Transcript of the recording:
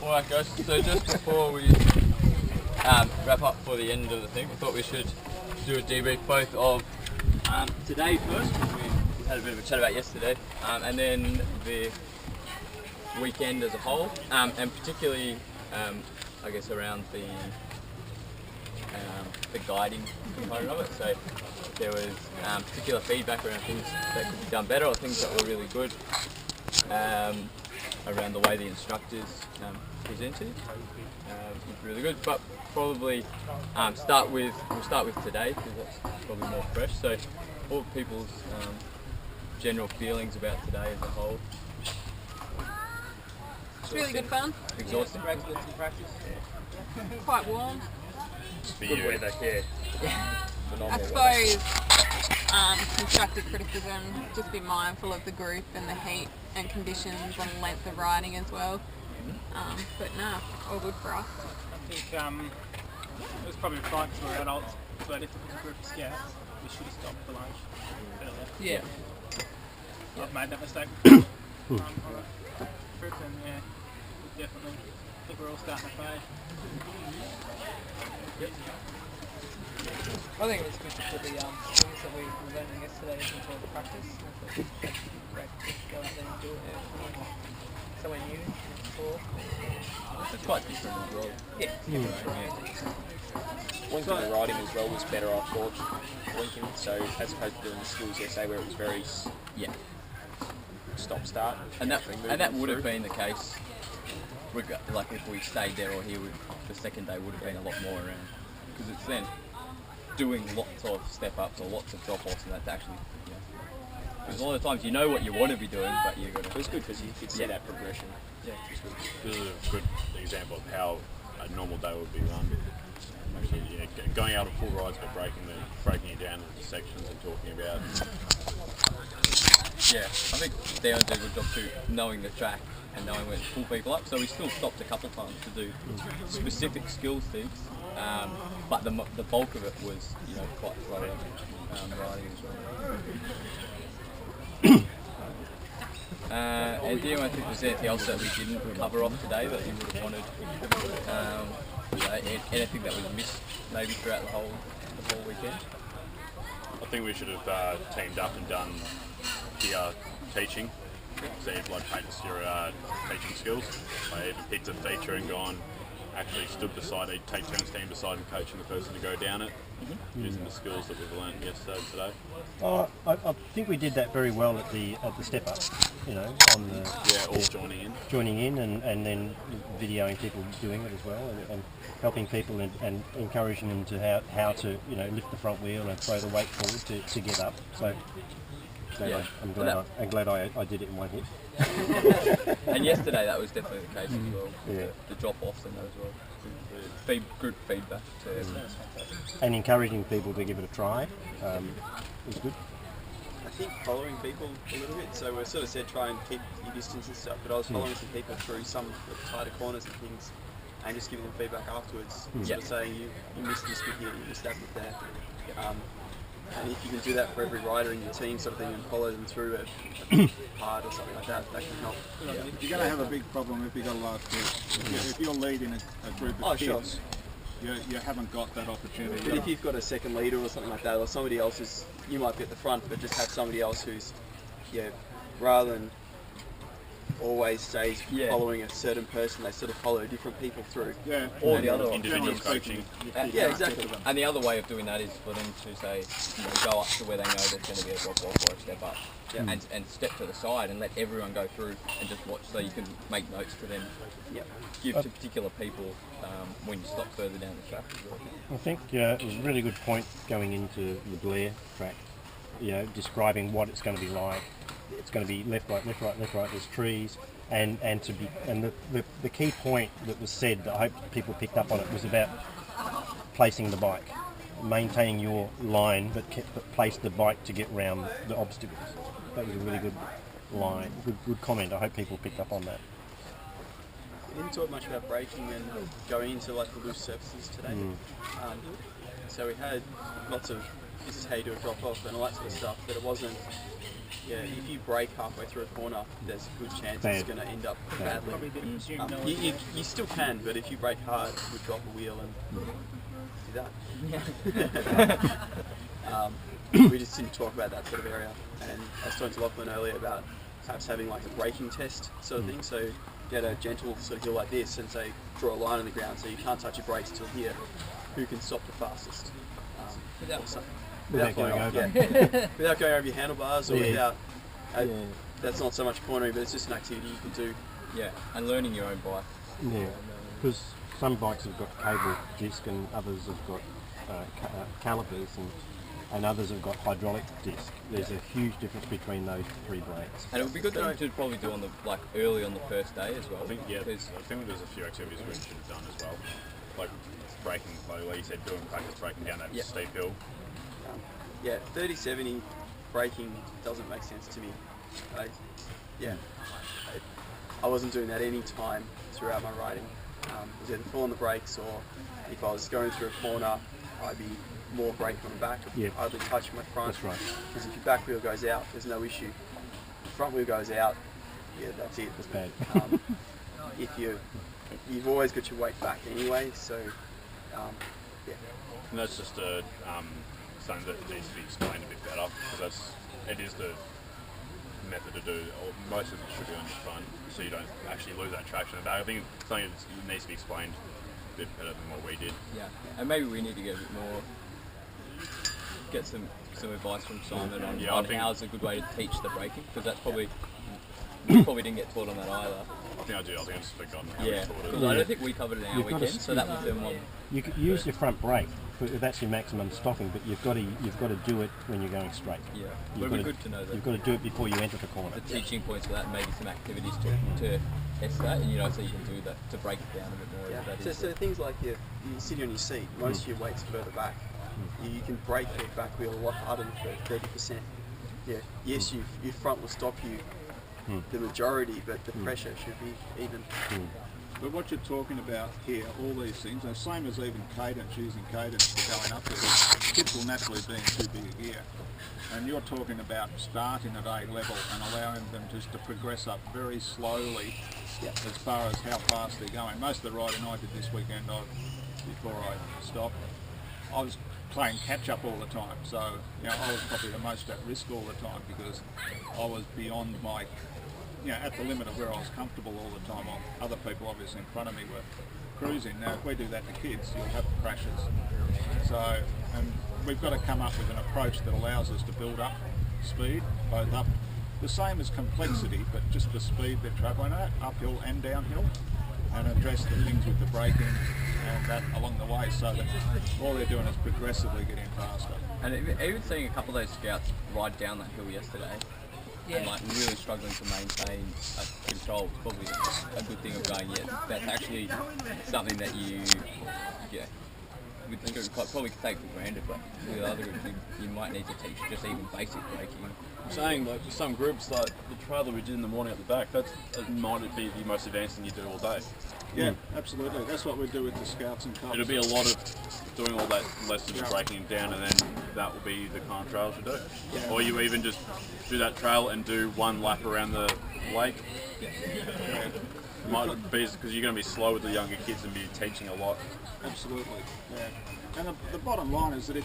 Alright guys, so just before we wrap up for the end of the thing, we thought we should do a debrief both of today first, we had a bit of a chat about yesterday, and then the weekend as a whole, and particularly I guess around the guiding component of it. So there was particular feedback around things that could be done better or things that were really good around the way the instructors presented. Was really good, but probably we'll start with today because that's probably more fresh. So all people's general feelings about today as a whole. It's really good fun. Exhausting. Quite warm. For you either here. I suppose constructive criticism, just be mindful of the group and the heat and conditions and length of riding as well. But no, all good for us. I think it was probably fine because we're adults, but if it was a group of scouts, we should have stopped for lunch earlier. Yeah. I've made that mistake before on a trip, and yeah, definitely I think we're all starting to pay. I think it was good to put the things that we were learning yesterday into the practice. I thought it was great to go out there and do it somewhere new before. It's quite different as well. Yeah. One thing the riding as well was better, I thought, linking. So as opposed to doing the skills yesterday where it was very stop-start. And that would have been the case. Like if we stayed there or here, the second day would have been a lot more around, because it's then doing lots of step-ups or lots of drop-offs, and that's actually, because a lot of times you know what you want to be doing, but you've got to... It was good because you could see that progression. Yeah. This is a good example of how a normal day would be run. Actually, going out of full rides but breaking it down into sections and talking about... Yeah, I think Dion did a good job too, knowing the track and knowing where to pull people up. So we still stopped a couple of times to do specific skills things, but the bulk of it was, quite slow riding as well. And Dion, I think was there anything else that we didn't cover off today that you would have wanted? Anything that was missed maybe throughout the whole weekend? I think we should have teamed up and done the teaching. So you've practiced your teaching skills. I even picked a feature and gone, actually stood beside it, take turns standing beside and coaching the person to go down it, using the skills that we've learned yesterday and today. I think we did that very well at the step up. On the all joining in and then videoing people doing it as well, and helping people and encouraging them to how to lift the front wheel and throw the weight forward to get up. So. I'm glad I did it in one hit. And yesterday that was definitely the case as well. Yeah. The drop-offs and that as well. Good feedback to everyone. And encouraging people to give it a try was good. I think following people a little bit, so we sort of said try and keep your distance and stuff, but I was following some people through some of the tighter corners and things, and just giving them feedback afterwards, sort of saying you missed this bit here, you missed that bit there. And if you can do that for every rider in your team sort of thing and follow them through a part or something like that, that can help. You're going to have a big problem if you got a large group. If you're leading a group of kids, you haven't got that opportunity. But if you've got a second leader or something like that, or somebody else who's, you might be at the front, but just have somebody else who's, rather than always stays following a certain person, they sort of follow different people through. Yeah. Or the other individual coaching. Yeah, exactly. And the other way of doing that is for them to say, go up to where they know there's going to be a drop-off or a step up, and step to the side and let everyone go through and just watch, so you can make notes to them. Give to particular people when you stop further down the track as well. I think it was a really good point going into the Blair track, describing what it's going to be like. It's going to be left, right, there's trees, and the key point that was said that I hope people picked up on it was about placing the bike, maintaining your line, but place the bike to get round the obstacles. That was a really good line, good comment. I hope people picked up on that. We didn't talk much about braking and going into the loose surfaces today. So we had lots of, this is how you do a drop off and all that sort of stuff, but it wasn't yeah, if you brake halfway through a corner, there's a good chance it's going to end up badly. Probably didn't assume no one You still can, but if you brake hard, you drop a wheel and do that. We just didn't talk about that sort of area. And I was talking to Lachlan earlier about perhaps having like a braking test sort of thing. So get a gentle sort of hill like this and say draw a line on the ground so you can't touch your brakes till here. Who can stop the fastest? Without going over. Without going over your handlebars or without. That's not so much cornering, but it's just an activity you can do. Yeah, and learning your own bike. Yeah, because some bikes have got cable disc and others have got calipers and others have got hydraulic disc. There's a huge difference between those three brakes. And it would be good to probably do on the early on the first day as well. I think there's a few activities we should have done as well, like braking, like you said, doing practice braking down that steep hill. 30-70 braking doesn't make sense to me. I wasn't doing that any time throughout my riding. It was either full on the brakes, or if I was going through a corner, I'd be more braking on the back. I'd hardly touch my front. That's right. Because if your back wheel goes out, there's no issue. If your front wheel goes out, that's it. It's bad. You've always got your weight back anyway, so And that's just something that needs to be explained a bit better, because it is the method to do. Most of it should be on your front, so you don't actually lose that traction in the back. I think it's something that needs to be explained a bit better than what we did. Yeah, and maybe we need to get a bit more, get some advice from Simon on how's a good way to teach the braking, because that's probably we probably didn't get taught on that either. I think I just forgotten how we taught it. Because I don't think we covered it in our weekend, so that was the one. You can use your front brake. That's your maximum stopping, but you've got to do it when you're going straight. Yeah, it would be good to know that. You've got to do it before you enter the corner. The teaching points for that, and maybe some activities to test that, and so you can do that to break it down a bit more. Yeah. So things like you're sitting on your seat, most of your weight's further back. You can brake your back wheel a lot harder than 30%. Yeah. Yes, your front will stop you the majority, but the pressure should be even. But what you're talking about here, all these things, the same as even cadence, using cadence for going up there, kids will naturally be in too big a gear. And you're talking about starting at A level and allowing them just to progress up very slowly as far as how fast they're going. Most of the riding I did this weekend, before I stopped, I was playing catch up all the time. So I was probably the most at risk all the time because I was beyond my at the limit of where I was comfortable all the time. Other people obviously in front of me were cruising. Now if we do that to kids, you'll have crashes. So we've got to come up with an approach that allows us to build up speed, both up, the same as complexity, but just the speed they're travelling at, uphill and downhill, and address the things with the braking and that along the way, so that all they're doing is progressively getting faster. And even seeing a couple of those scouts ride down that hill yesterday, and really struggling to maintain control, is probably a good thing of going, that's actually something that you with the group probably take for granted, but with other groups you might need to teach just even basic braking. I'm saying, like, for some groups, like the trial that we did in the morning at the back, that might be the most advanced thing you do all day. Yeah, absolutely. That's what we do with the scouts and cubs. It'll be a lot of doing all that lessons of breaking it down, and then that will be the kind of trails you do. Yeah. Or you even just do that trail and do one lap around the lake. Yeah. Might be because you're going to be slow with the younger kids and be teaching a lot. Absolutely. Yeah. And the bottom line is that if